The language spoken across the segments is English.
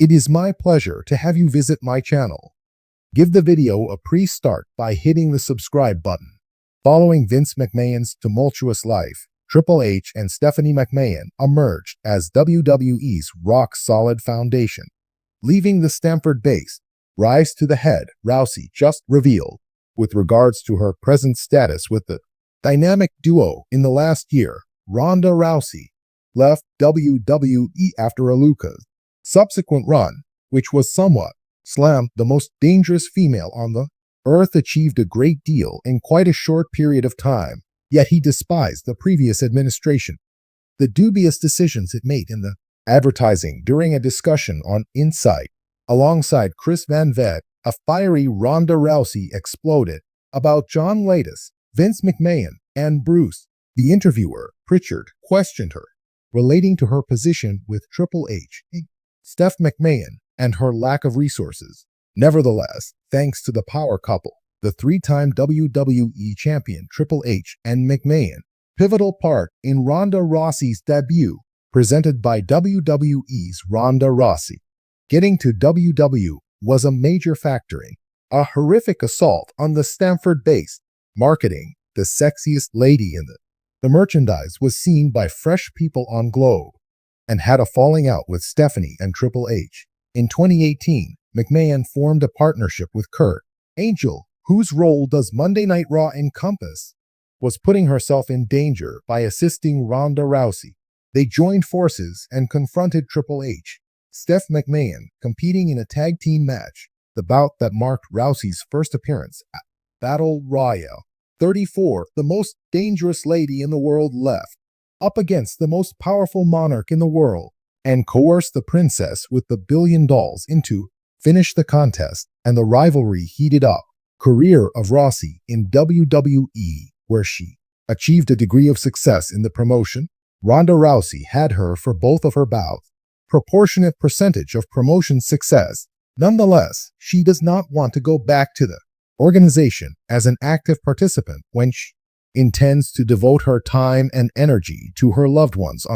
It is my pleasure to have you visit my channel. Give the video a pre-start by hitting the subscribe button. Following Vince McMahon's tumultuous life, Triple H and Stephanie McMahon emerged as WWE's rock-solid foundation. Leaving the Stamford base, rise to the head, Rousey just revealed, with regards to her present status with the dynamic duo in the last year, Ronda Rousey left WWE after a Lucas subsequent run, which was somewhat slammed. The most dangerous female on the earth achieved a great deal in quite a short period of time, yet he despised the previous administration. The dubious decisions it made in the advertising during a discussion on Insight, alongside Chris Van Vliet, a fiery Ronda Rousey exploded about John Lattis, Vince McMahon, and Bruce. The interviewer, Pritchard, questioned her, relating to her position with Triple H, Steph McMahon, and her lack of resources. Nevertheless, thanks to the power couple, the three-time WWE champion Triple H and McMahon, pivotal part in Ronda Rousey's debut, presented by WWE's Ronda Rousey. Getting to WWE was a major factor in a horrific assault on the Stamford base. Marketing, the sexiest lady in the merchandise was seen by fresh people on Globe, and had a falling out with Stephanie and Triple H. In 2018, McMahon formed a partnership with Kurt Angle, whose role does Monday Night Raw encompass, was putting herself in danger by assisting Ronda Rousey. They joined forces and confronted Triple H. Steph McMahon competing in a tag team match, the bout that marked Rousey's first appearance at Battle Royale 34, the most dangerous lady in the world left up against the most powerful monarch in the world and coerced the princess with the $1 billion into finish the contest, and the rivalry heated up. Career of Rousey in WWE, where she achieved a degree of success in the promotion. Ronda Rousey had her for both of her bouts, proportionate percentage of promotion success. Nonetheless, she does not want to go back to the organization as an active participant when she intends to devote her time and energy to her loved ones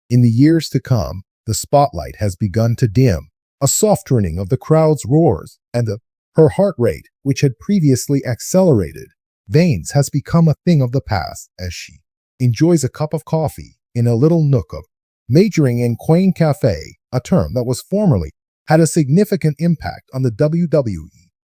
in the years to come. The spotlight has begun to dim, a softening of the crowd's roars, and her heart rate, which had previously accelerated veins, has become a thing of the past as she enjoys a cup of coffee in a little nook of majoring in Quain Cafe, a term that was formerly had a significant impact on the WWE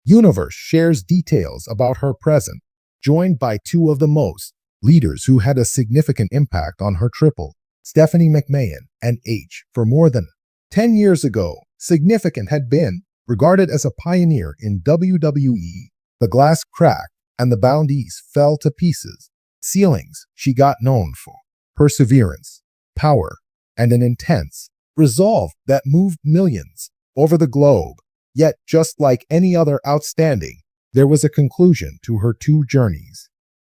Universe. Shares details about her present, joined by two of the most leaders who had a significant impact on her triple, Stephanie McMahon and H. For more than 10 years ago, significant had been regarded as a pioneer in WWE. The glass cracked and the boundaries fell to pieces. Ceilings. She got known for perseverance, power, and an intense resolve that moved millions over the globe. Yet, just like any other outstanding, there was a conclusion to her two journeys.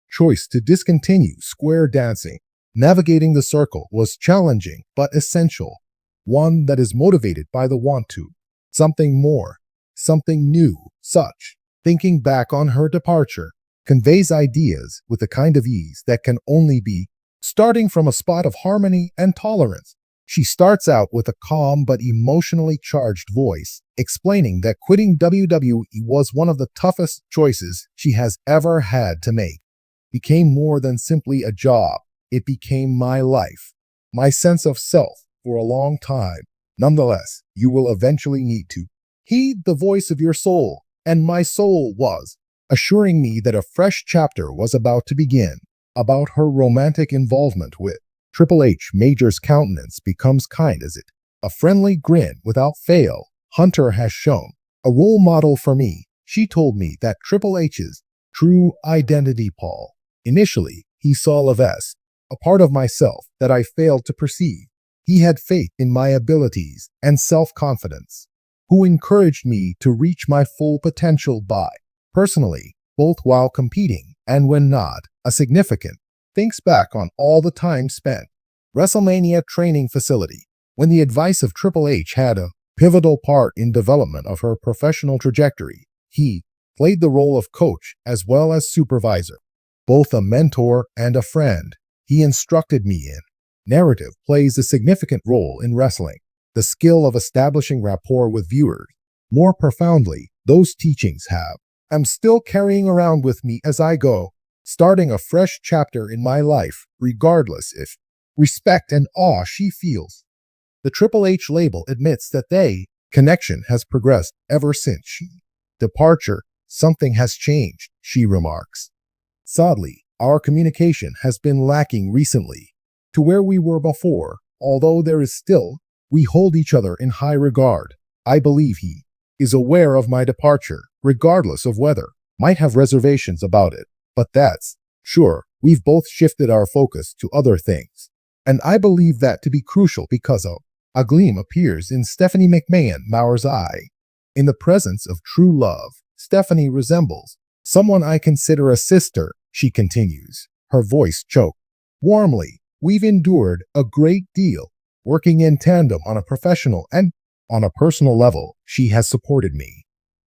Choice to discontinue square dancing. Navigating the circle was challenging but essential, one that is motivated by the want to something more, something new. Such thinking back on her departure conveys ideas with a kind of ease that can only be starting from a spot of harmony and tolerance. She starts out with a calm but emotionally charged voice, explaining that quitting WWE was one of the toughest choices she has ever had to make. Became more than simply a job. It became my life, my sense of self for a long time. Nonetheless, you will eventually need to heed the voice of your soul, and my soul was assuring me that a fresh chapter was about to begin. About her romantic involvement with Triple H, Major's countenance becomes kind as it, a friendly grin without fail. Hunter has shown a role model for me. She told me that Triple H's true identity, Paul. Initially, he saw Levesque, a part of myself that I failed to perceive. He had faith in my abilities and self-confidence, who encouraged me to reach my full potential by, personally, both while competing and when not, a significant. Thinks back on all the time spent WrestleMania training facility, when the advice of Triple H had a pivotal part in development of her professional trajectory. He played the role of coach as well as supervisor, both a mentor and a friend. He instructed me in narrative plays a significant role in wrestling. the skill of establishing rapport with viewers more profoundly. Those teachings have. I'm still carrying around with me as I go, starting a fresh chapter in my life, regardless if respect and awe she feels. The Triple H label admits that they connection has progressed ever since she departure. Something has changed, she remarks. Sadly, our communication has been lacking recently to where we were before, although there is still, we hold each other in high regard. I believe he is aware of my departure, regardless of whether might have reservations about it. But that's sure, we've both shifted our focus to other things. And I believe that to be crucial because a gleam appears in Stephanie McMahon's eye. In the presence of true love, Stephanie resembles someone I consider a sister, she continues, her voice choked. Warmly, we've endured a great deal, working in tandem on a professional and on a personal level. She has supported me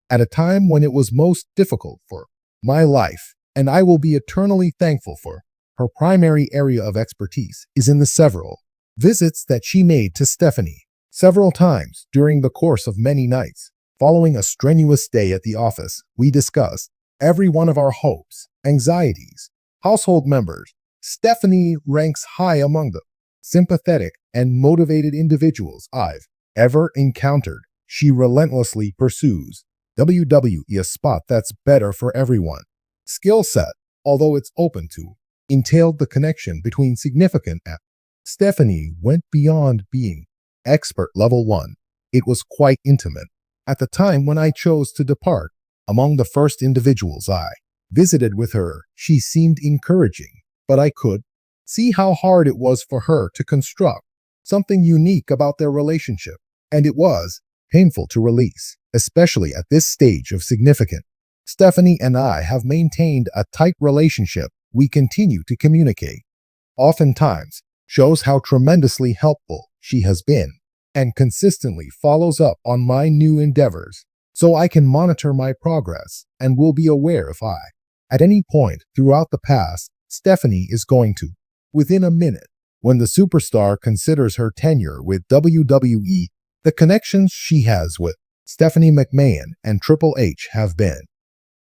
at a time when it was most difficult for my life, and I will be eternally thankful for her primary area of expertise is in the several visits that she made to Stephanie several times during the course of many nights. Following a strenuous day at the office, we discussed every one of our hopes, anxieties, household members. Stephanie ranks high among the sympathetic and motivated individuals I've ever encountered. She relentlessly pursues WWE a spot that's better for everyone. Skill set, although it's open to, entailed the connection between significant and Stephanie went beyond being expert level 1. It was quite intimate. At the time when I chose to depart, among the first individuals I visited with her, she seemed encouraging, but I could see how hard it was for her to construct something unique about their relationship, and it was painful to release, especially at this stage of significance. Stephanie and I have maintained a tight relationship. We continue to communicate. Oftentimes, shows how tremendously helpful she has been, and consistently follows up on my new endeavors, so I can monitor my progress and will be aware if I, at any point throughout the past, Stephanie is going to, within a minute, when the superstar considers her tenure with WWE, the connections she has with Stephanie McMahon and Triple H have been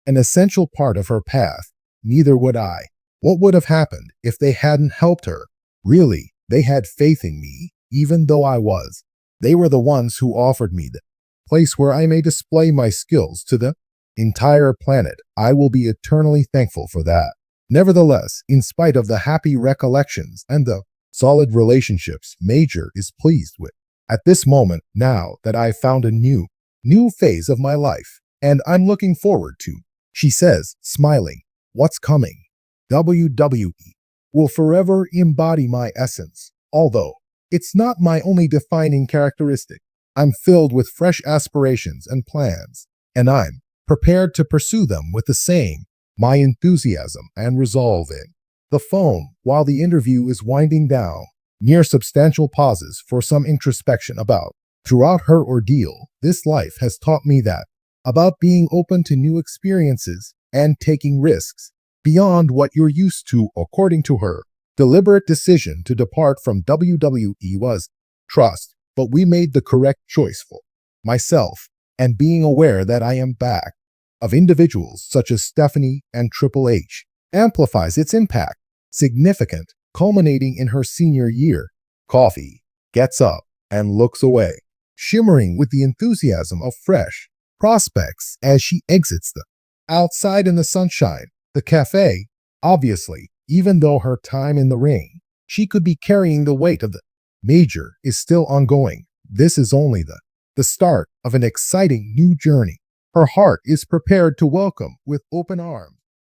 an essential part of her path. Neither would I. What would have happened if they hadn't helped her? Really, they had faith in me, even though I was. They were the ones who offered me the place where I may display my skills to the entire planet. I will be eternally thankful for that. Nevertheless, in spite of the happy recollections and the solid relationships Major is pleased with, at this moment, now that I've found a new phase of my life, and I'm looking forward to, she says, smiling, what's coming? WWE will forever embody my essence, although it's not my only defining characteristic. I'm filled with fresh aspirations and plans, and I'm prepared to pursue them with the same my enthusiasm and resolve in the phone while the interview is winding down. Near substantial pauses for some introspection about. Throughout her ordeal, this life has taught me that about being open to new experiences and taking risks beyond what you're used to. According to her, deliberate decision to depart from WWE was trust, but we made the correct choice for myself, and being aware that I am back of individuals such as Stephanie and Triple H amplifies its impact. Significant, culminating in her senior year. Coffee, gets up, and looks away, shimmering with the enthusiasm of fresh prospects as she exits the outside in the sunshine. The cafe, obviously, even though her time in the ring, she could be carrying the weight of the Major, is still ongoing. This is only the start of an exciting new journey. Her heart is prepared to welcome with open arms.